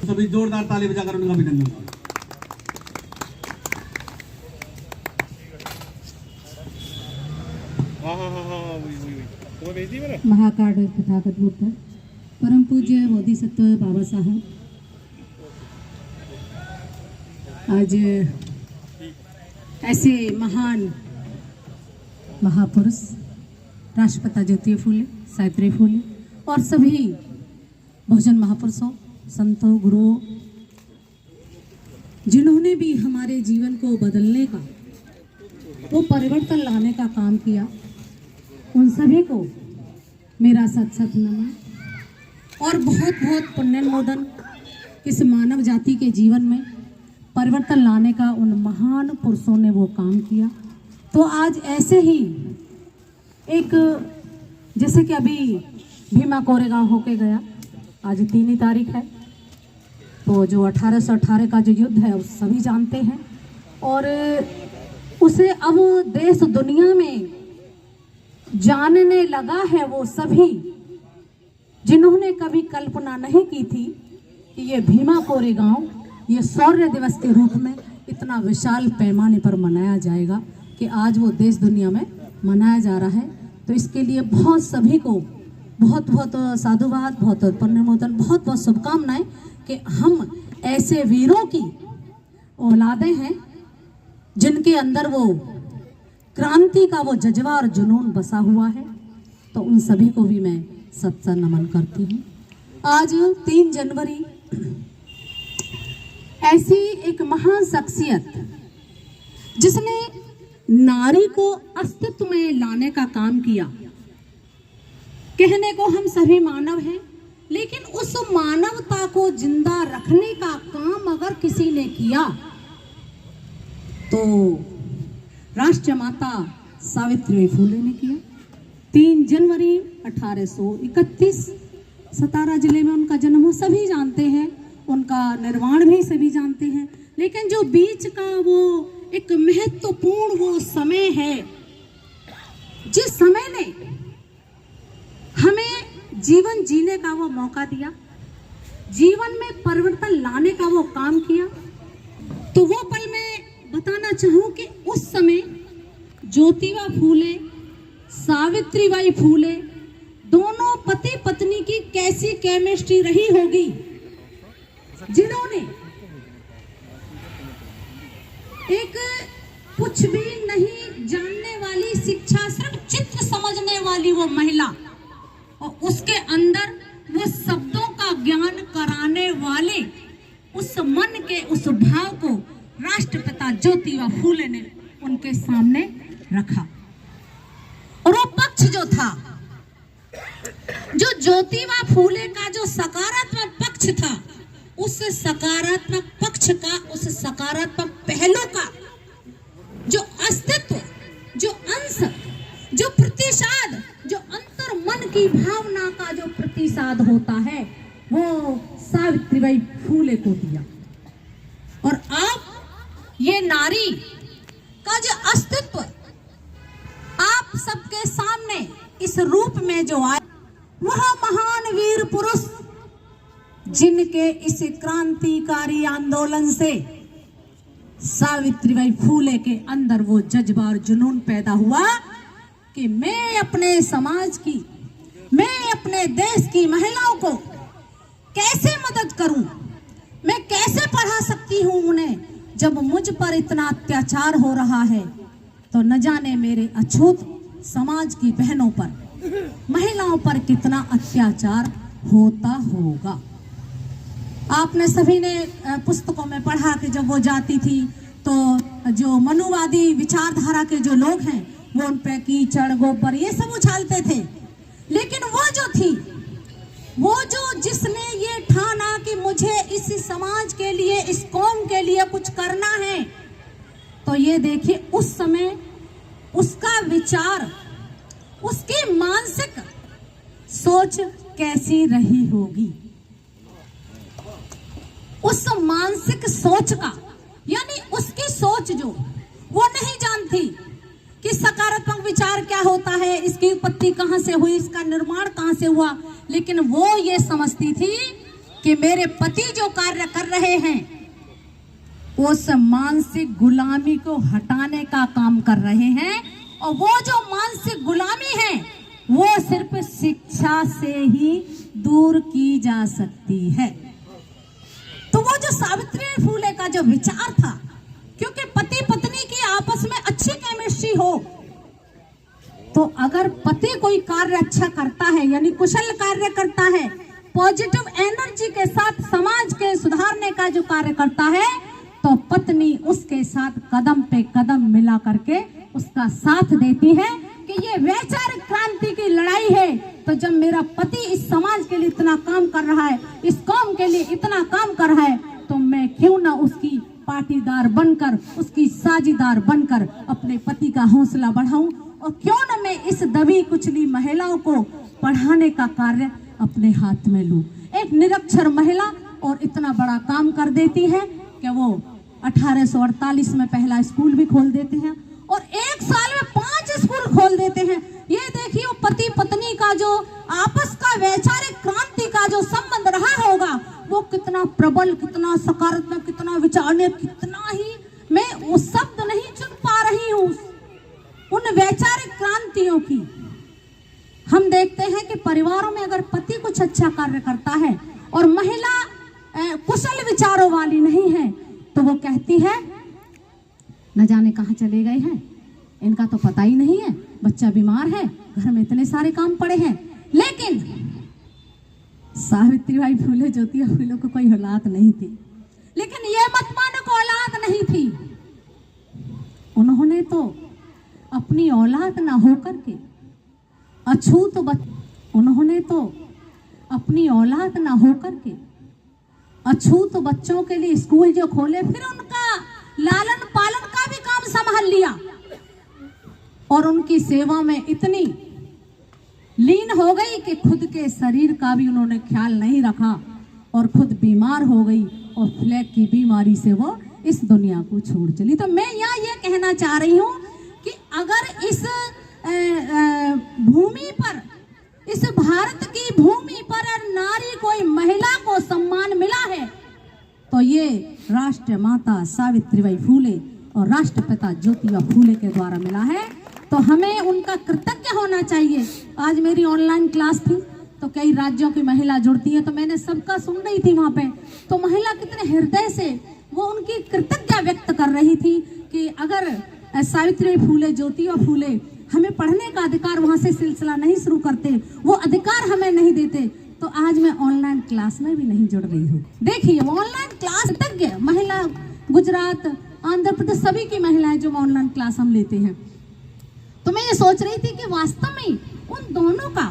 सभी जोरदार ताली बजाकर उनका अभिनंदन करें। महाकाल तथागत बुद्ध परम पूज्य बोधिसत्व बाबा साहब आज ऐसे महान महापुरुष राष्ट्रपिता ज्योति फूले, सावित्री फूले और सभी बहुजन महापुरुषों, संतों, गुरुओं, जिन्होंने भी हमारे जीवन को बदलने का, वो परिवर्तन लाने का काम किया, उन सभी को मेरा सत सत नमन और बहुत बहुत पुण्यनमोदन। इस मानव जाति के जीवन में परिवर्तन लाने का उन महान पुरुषों ने वो काम किया। तो आज ऐसे ही एक, जैसे कि अभी भीमा कोरेगांव होके गया, आज 3 तारीख है, तो जो 1818 का जो युद्ध है उस सभी जानते हैं, और उसे अब देश दुनिया में जानने लगा है वो सभी जिन्होंने कभी कल्पना नहीं की थी कि ये भीमा कोरेगांव ये शौर्य दिवस के रूप में इतना विशाल पैमाने पर मनाया जाएगा, कि आज वो देश दुनिया में मनाया जा रहा है। तो इसके लिए बहुत सभी को बहुत बहुत साधुवाद, बहुत बहुत पुण्यनमोदन, बहुत बहुत शुभकामनाएं कि हम ऐसे वीरों की औलादें हैं जिनके अंदर वो क्रांति का वो जज्बा और जुनून बसा हुआ है। तो उन सभी को भी मैं सत नमन करती हूँ। आज 3 जनवरी ऐसी एक महान शख्सियत जिसने नारी को अस्तित्व में लाने का काम किया। कहने को हम सभी मानव हैं, लेकिन उस मानवता को जिंदा रखने का काम अगर किसी ने किया तो राष्ट्र माता सावित्री फूले ने किया। 3 जनवरी 1831 सतारा जिले में उनका जन्म हो, सभी जानते हैं, उनका निर्वाण भी सभी जानते हैं। लेकिन जो बीच का वो एक महत्वपूर्ण वो समय है, जिस समय ने हमें जीवन जीने का वो मौका दिया, जीवन में परिवर्तन लाने का वो काम किया, तो वो पल मैं बताना चाहूं कि उस समय ज्योतिबा फूले, सावित्रीबाई फूले दोनों पति पत्नी की कैसी केमिस्ट्री रही होगी, जिन्होंने एक कुछ भी नहीं जानने वाली, शिक्षा सिर्फ चित्र समझने वाली वो महिला, और उसके अंदर वो शब्दों का ज्ञान कराने वाले उस मन के उस भाव को राष्ट्रपिता ज्योतिबा फूले ने उनके सामने रखा। और वो पक्ष जो था, जो ज्योतिबा फूले का जो सकारात्मक पक्ष था, उस सकारात्मक पक्ष का, उस सकारात्मक पहलू का जो अस्तित्व, जो अंश, जो प्रतिसाद, जो अंतर मन की भावना का जो प्रतिसाद होता है, वो सावित्रीबाई फूले को दिया। और आप ये नारी का जो अस्तित्व आप सबके सामने इस रूप में जो आए, वह महान वीर पुरुष जिनके इस क्रांतिकारी आंदोलन से सावित्रीबाई फूले के अंदर वो जज्बा और जुनून पैदा हुआ कि मैं अपने समाज की, मैं अपने देश की महिलाओं को कैसे मदद करूं, मैं कैसे पढ़ा सकती हूं उन्हें, जब मुझ पर इतना अत्याचार हो रहा है, तो न जाने मेरे अछूत समाज की बहनों पर, महिलाओं पर कितना अत्याचार होता होगा। आपने सभी ने पुस्तकों में पढ़ा कि जब वो जाती थी तो जो मनुवादी विचारधारा के जो लोग हैं वो उन पे कीचड़, गोबर ये सब उछालते थे, लेकिन वो जो थी, वो जो जिसने ये ठाना कि मुझे इस समाज के लिए, इस कौम के लिए कुछ करना है, तो ये देखिए उस समय उसका विचार, उसकी मानसिक सोच कैसी रही होगी। उस मानसिक सोच का, यानी उसकी सोच जो वो नहीं जानती कि सकारात्मक विचार क्या होता है, इसकी उत्पत्ति कहां से हुई, इसका निर्माण कहां से हुआ, लेकिन वो ये समझती थी कि मेरे पति जो कार्य कर रहे हैं उस मानसिक गुलामी को हटाने का काम कर रहे हैं, और वो जो मानसिक गुलामी है वो सिर्फ शिक्षा से ही दूर की जा सकती है। तो वो जो सावित्री फूले का जो विचार था, क्योंकि पति पत्नी की आपस में अच्छी केमिस्ट्री हो, तो अगर पति कोई कार्य अच्छा करता है यानी कुशल कार्य करता है, पॉजिटिव एनर्जी के साथ समाज के सुधारने का जो कार्य करता है, तो पत्नी उसके साथ कदम पे कदम मिला करके उसका साथ देती है कि ये वैचारिक क्रांति की लड़ाई है। तो जब मेरा पति इस समाज के लिए इतना काम कर रहा है, इस कौम के लिए इतना काम कर रहा है, तो मैं क्यों ना उसकी पाटीदार बनकर, उसकी साझीदार बनकर अपने पति का हौसला बढ़ाऊं, और क्यों ना मैं इस दबी कुचली महिलाओं को पढ़ाने का कार्य अपने हाथ में लूं। एक निरक्षर महिला और इतना बड़ा काम कर देती है कि वो 1848 में पहला स्कूल भी खोल देते हैं और एक साल में 5 स्कूल खोल देते हैं। ये देखिए पति पत्नी का जो आपस का वैचारिक क्रांति का जो संबंध रहा होगा वो कितना प्रबल, कितना सकारात्मक, कितना विचारणीय, कितना ही मैं वो शब्द नहीं चुन पा रही हूँ उन वैचारिक क्रांतियों की। हम देखते हैं कि परिवारों में अगर पति कुछ अच्छा कार्य करता है और महिला कुशल विचारों वाली नहीं है, तो वो कहती है न जाने कहाँ चले गए हैं, इनका तो पता ही नहीं है, बच्चा बीमार है, घर में इतने सारे काम पड़े हैं। लेकिन सावित्रीबाई फूले ज्योतिबा फूले को कोई औलाद नहीं थी, लेकिन ये मत मानो को औलाद नहीं थी। उन्होंने तो अपनी औलाद ना होकर के अछूत उन्होंने तो अपनी औलाद ना होकर के अछूत बच्चों के लिए स्कूल जो खोले, फिर उनका लालन पालन का भी काम संभाल लिया और उनकी सेवा में इतनी लीन हो गई कि खुद के शरीर का भी उन्होंने ख्याल नहीं रखा और खुद बीमार हो गई और फ्लैग की बीमारी से वो इस दुनिया को छोड़ चली। तो मैं यहाँ ये कहना चाह रही हूँ कि अगर इस भूमि पर, इस भारत की भूमि पर नारी कोई महिला को सम्मान मिला है तो ये राष्ट्र माता सावित्रीबाई फूले और राष्ट्रपिता ज्योतिबा फूले के द्वारा मिला है। तो हमें उनका कृतज्ञ होना चाहिए। आज मेरी ऑनलाइन क्लास थी तो कई राज्यों की महिला जुड़ती है, तो मैंने सबका सुन रही थी वहाँ पे, तो महिला कितने हृदय से वो उनकी कृतज्ञता व्यक्त कर रही थी कि अगर सावित्रीबाई फूले ज्योतिबा फूले हमें पढ़ने का अधिकार वहाँ से सिलसिला नहीं शुरू करते, वो अधिकार हमें नहीं देते, तो आज मैं ऑनलाइन क्लास में भी नहीं जुड़ रही हूँ। देखिए ऑनलाइन क्लास तज्ञ महिला, गुजरात, आंध्र प्रदेश, सभी की महिलाएं जो ऑनलाइन क्लास हम लेते हैं, तो मैं ये सोच रही थी कि वास्तव में उन दोनों का,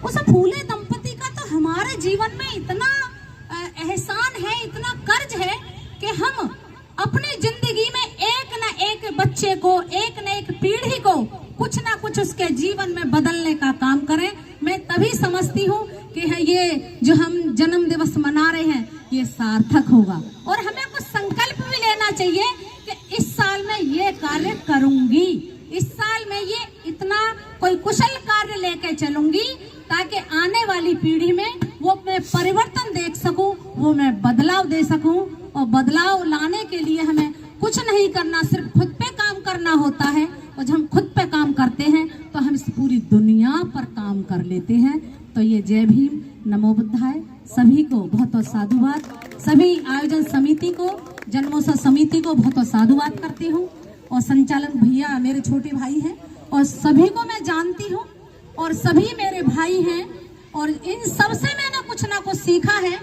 उस फूले दंपति का तो हमारे जीवन में इतना एहसान है, इतना कर्ज है कि हम अपनी जिंदगी में एक न एक बच्चे को, एक न एक पीढ़ी को कुछ ना कुछ उसके जीवन में बदलने का काम करें। मैं तभी समझती हूँ कि है ये जो हम जन्म दिवस मना रहे हैं ये सार्थक होगा, और हमें कुछ संकल्प भी लेना चाहिए कि इस साल में ये कार्य करूंगी, इस साल में ये इतना कोई कुशल कार्य लेके चलूंगी ताकि आने वाली पीढ़ी में वो मैं परिवर्तन देख सकूं, वो मैं बदलाव दे सकूं। और बदलाव लाने के लिए हमें कुछ नहीं करना, सिर्फ खुद पे काम करना होता है, और जब हम खुद पे काम करते हैं तो हम इस पूरी दुनिया पर काम कर लेते हैं। तो ये जय भीम, नमो बुद्धाय, सभी को बहुत बहुत साधुवाद, सभी आयोजन समिति को, जन्मोत्सव समिति को बहुत बहुत साधुवाद करती हूँ, और संचालक भैया मेरे छोटे भाई हैं और सभी को मैं जानती हूँ और सभी मेरे भाई हैं, और इन सबसे मैंने कुछ ना कुछ सीखा है।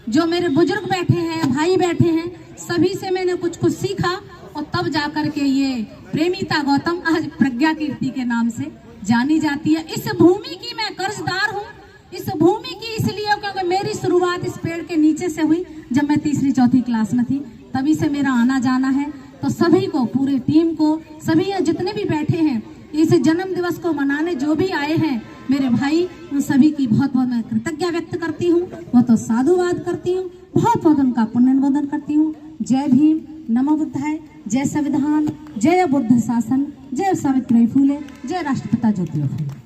जो मेरे बुजुर्ग बैठे हैं, भाई बैठे हैं, सभी से मैंने कुछ कुछ सीखा, और तब जाकर के ये प्रेमिता गौतम आज प्रज्ञा कीर्ति के नाम से जानी जाती है। इस भूमि की मैं कर्जदार हूँ, इस भूमि की इसलिए क्योंकि मेरी शुरुआत इस पेड़ के नीचे से हुई, जब मैं तीसरी चौथी क्लास में थी, तभी से मेरा आना जाना है। तो सभी को, पूरे टीम को, सभी जितने भी बैठे हैं, इस जन्म दिवस को मनाने जो भी आए हैं मेरे भाई, उन सभी की बहुत बहुत मैं कृतज्ञता व्यक्त करती हूँ, बहुत तो साधुवाद करती हूँ, बहुत बहुत उनका पुण्यवंदन करती हूँ। जय भीम, नमो बुद्धाय, जय संविधान, जय बुद्ध शासन, जय सावित्रीबाई फूले, जय राष्ट्रपिता ज्योतिबा फूले।